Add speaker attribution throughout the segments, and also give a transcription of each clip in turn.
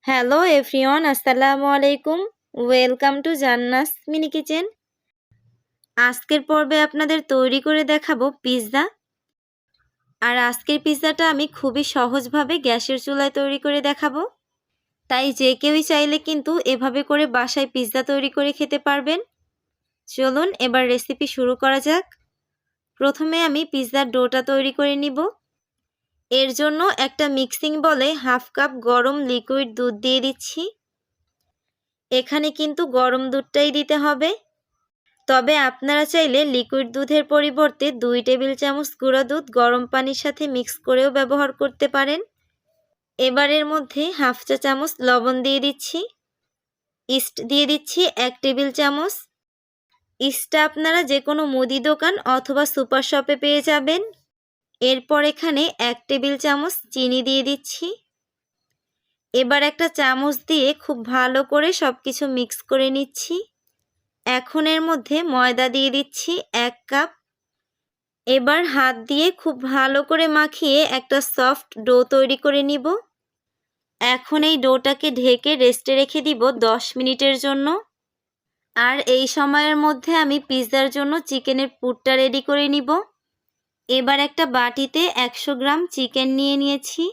Speaker 1: Hello everyone, আসসালামু আলাইকুম। Welcome to জান্নাস mini kitchen. আজকের পর্বে আপনাদের তৈরি করে দেখাবো পিৎজা। আর আজকের পিৎজাটা আমি খুবই সহজভাবে গ্যাসের চুলায় তৈরি করে দেখাবো। তাই যে কেউই চাইলে কিন্তু এভাবে করে বাসায় পিৎজা তৈরি করে খেতে পারবেন। চলুন এবার রেসিপি শুরু করা যাক। প্রথমে আমি পিৎজার ডোটা তৈরি করে নিব। এর জন্য একটা মিক্সিং বলে হাফ কাপ গরম লিকুইড দুধ দিয়ে দিচ্ছি। এখানে কিন্তু গরম দুধটাই দিতে হবে। তবে আপনারা চাইলে লিকুইড দুধের পরিবর্তে 2 টেবিল চামচ গুঁড়া দুধ গরম পানির সাথে মিক্স করেও ব্যবহার করতে পারেন। এবার এর মধ্যে হাফ চা চামচ লবণ দিয়ে দিচ্ছি। ইস্ট দিয়ে দিচ্ছি 1 টেবিল চামচ। ইস্টটা আপনারা যে কোনো মুদি দোকান অথবা সুপার শপে পেয়ে যাবেন। এরপর এখানে 1 টেবিল চামচ চিনি দিয়ে দিচ্ছি। এবার একটা চামচ দিয়ে খুব ভালো করে সবকিছু মিক্স করে নিচ্ছি। এখন এর মধ্যে ময়দা দিয়ে দিচ্ছি 1 কাপ। এবার হাত দিয়ে খুব ভালো করে মাখিয়ে একটা সফট ডো তৈরি করে নিব। এখন এই ডোটাকে ঢেকে রেস্টে রেখে দিব 10 মিনিটের জন্য। আর এই সময়ের মধ্যে আমি পিৎজার জন্য চিকেনের পুরটা রেডি করে নিব। এবার একটা বাটিতে 100 গ্রাম চিকেন নিয়ে নিয়েছি।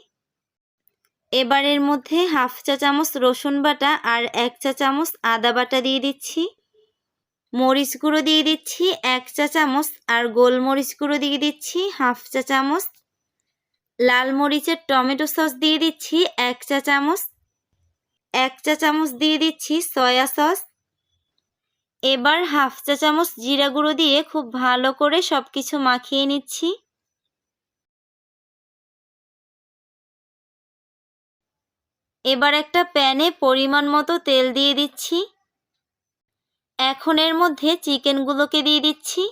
Speaker 1: এবার এর মধ্যে হাফ চা চামচ রসুন বাটা আর 1 চা চামচ আদা বাটা দিয়ে দিচ্ছি। মরিচ গুঁড়ো দিয়ে দিচ্ছি 1 চা চামচ আর গোলমরিচ গুঁড়ো দিয়ে দিচ্ছি হাফ চা চামচ। লাল মরিচের টমেটো সস দিয়ে দিচ্ছি 1 চা চামচ। 1 চা চামচ দিয়ে দিচ্ছি সয়া সস। এবার হাফ চা চামচ জিরা গুঁড়ো দিয়ে খুব ভালো করে সবকিছু মাখিয়ে নিচ্ছি। এবার একটা প্যানে পরিমাণ মতো তেল দিয়ে দিচ্ছি। এখন এর মধ্যে চিকেনগুলোকে দিয়ে দিচ্ছি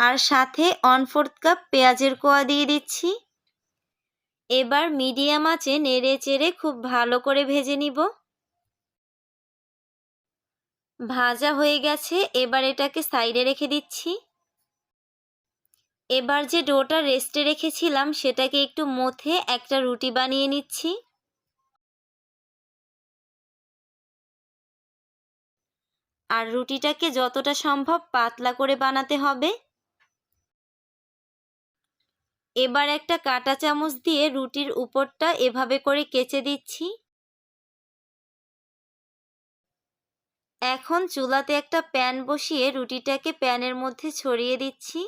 Speaker 1: আর সাথে 1/4 কাপ পেঁয়াজের কোয়া দিয়ে দিচ্ছি। এবার মিডিয়াম আঁচে নেড়ে চেড়ে খুব ভালো করে ভেজে নিব। ভাজা হয়ে গেছে, এবার এটাকে সাইডে রেখে দিচ্ছি। এবার যে ডোটা রেস্টে রেখেছিলাম সেটাকে একটু মথে একটা রুটি বানিয়ে নিচ্ছি। আর রুটিটাকে যতটা সম্ভব পাতলা করে বানাতে হবে। এবার একটা কাঁটা চামচ দিয়ে রুটির উপরটা এভাবে করে কেচে দিচ্ছি। এখন চুলাতে একটা প্যান বসিয়ে রুটিটাকে প্যানের মধ্যে ছড়িয়ে দিচ্ছি।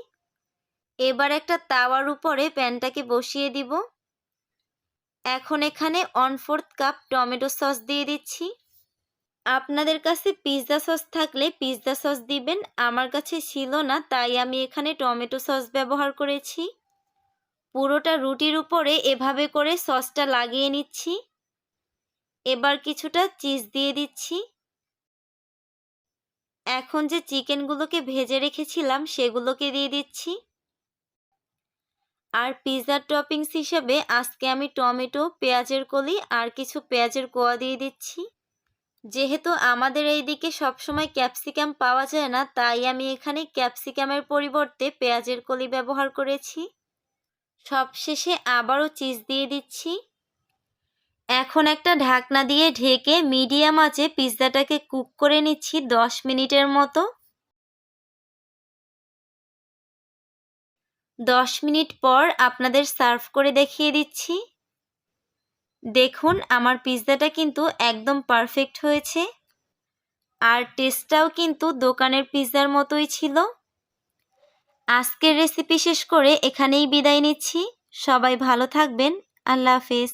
Speaker 1: এবার একটা তাওয়ার উপরে প্যানটাকে বসিয়ে দিব। এখন এখানে 1/4 কাপ টমেটো সস দিয়ে দিচ্ছি। আপনাদের কাছে পিৎজা সস থাকলে পিৎজা সস দিবেন, আমার কাছে ছিল না তাই আমি এখানে টমেটো সস ব্যবহার করেছি। পুরোটা রুটির উপরে এভাবে করে সসটা লাগিয়ে নিচ্ছি। এবার কিছুটা চিজ দিয়ে দিচ্ছি। এখন যে চিকেনগুলোকে ভেজে রেখেছিলাম সেগুলোকে দিয়ে দিচ্ছি। আর পিৎজার টপিংস হিসেবে আজকে আমি টমেটো, পেঁয়াজের কলি আর কিছু পেঁয়াজের কোয়া দিয়ে দিচ্ছি। যেহেতু আমাদের এইদিকে সবসময় ক্যাপসিকাম পাওয়া যায় না তাই আমি এখানে ক্যাপসিকামের পরিবর্তে পেঁয়াজের কলি ব্যবহার করেছি। সবশেষে আবারও চিজ দিয়ে দিচ্ছি। এখন একটা ঢাকনা দিয়ে ঢেকে মিডিয়াম আঁচে পিৎজাটাকে কুক করে নিচ্ছি 10 মিনিটের মতো। 10 মিনিট পর আপনাদের সার্ভ করে দেখিয়ে দিচ্ছি। দেখুন আমার পিৎজাটা কিন্তু একদম পারফেক্ট হয়েছে। আর টেস্টটাও কিন্তু দোকানের পিৎজার মতোই ছিল। আজকের রেসিপি শেষ করে এখানেই বিদায় নিচ্ছি। সবাই ভালো থাকবেন। আল্লাহ হাফেজ।